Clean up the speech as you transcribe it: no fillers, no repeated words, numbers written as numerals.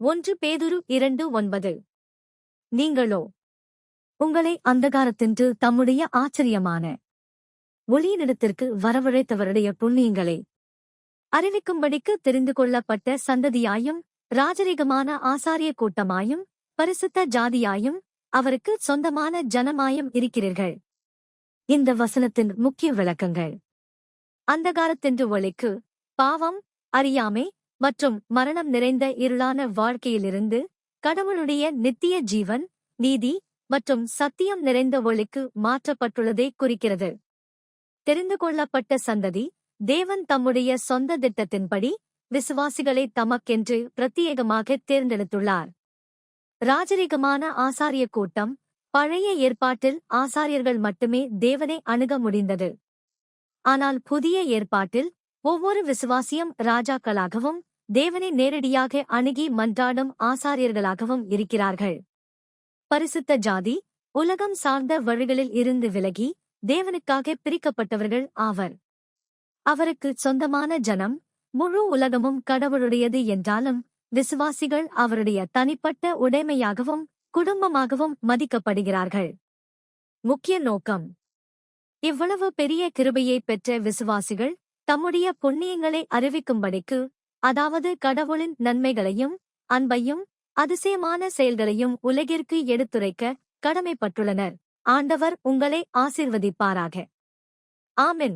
1 பேதுரு 2:9. நீங்களோ உங்களை அந்தகாரத்தின்று தம்முடைய ஆச்சரியமான ஒளியினிடத்திற்கு வரவழைத்தவருடைய புண்ணியங்களை அறிவிக்கும்படிக்கு தெரிந்து கொள்ளப்பட்ட சந்ததியாயும் ராஜரீகமான ஆசாரிய கூட்டமாயும் பரிசுத்த ஜாதியாயும் அவருக்கு சொந்தமான ஜனமாயும் இருக்கிறீர்கள். இந்த வசனத்தின் முக்கிய விளக்கங்கள்: அந்தகாரத்தின்று ஒளிக்கு, பாவம், அறியாமை மற்றும் மரணம் நிறைந்த இருளான வாழ்க்கையிலிருந்து கடவுளுடைய நித்திய ஜீவன், நீதி மற்றும் சத்தியம் நிறைந்த ஒளிக்கு மாற்றப்பட்டுள்ளதை குறிக்கிறது. தெரிந்து கொள்ளப்பட்ட சந்ததி தேவன் தம்முடைய சொந்த திட்டத்தின்படி விசுவாசிகளை தமக்கென்று பிரத்யேகமாக தேர்ந்தெடுத்துள்ளார். ராஜரீகமான ஆசாரிய கூட்டம்: பழைய ஏற்பாட்டில் ஆசாரியர்கள் மட்டுமே தேவனை அணுக முடிந்தது. ஆனால் புதிய ஏற்பாட்டில் ஒவ்வொரு விசுவாசியும் ராஜாக்களாகவும் தேவனை நேரடியாக அணுகி மன்றாடும் ஆசாரியர்களாகவும் இருக்கிறார்கள். பரிசுத்த ஜாதி உலகம் சார்ந்த வழிகளில் இருந்து விலகி தேவனுக்காக பிரிக்கப்பட்டவர்கள் ஆவர். அவருக்கு சொந்தமான ஜனம். முழு உலகமும் கடவுளுடையது என்றாலும் விசுவாசிகள் அவருடைய தனிப்பட்ட உடைமையாகவும் குடும்பமாகவும் மதிக்கப்படுகிறார்கள். முக்கிய நோக்கம்: இவ்வளவு பெரிய கிருபையை பெற்ற விசுவாசிகள் தம்முடைய புண்ணியங்களை அறிவிக்கும்படிக்கு, அதாவது கடவுளின் நன்மைகளையும் அன்பையும் அதிசயமான செயல்களையும் உலகிற்கு எடுத்துரைக்க கடமைப்பட்டுள்ளனர். ஆண்டவர் உங்களை ஆசீர்வதிப்பாராக. ஆமென்.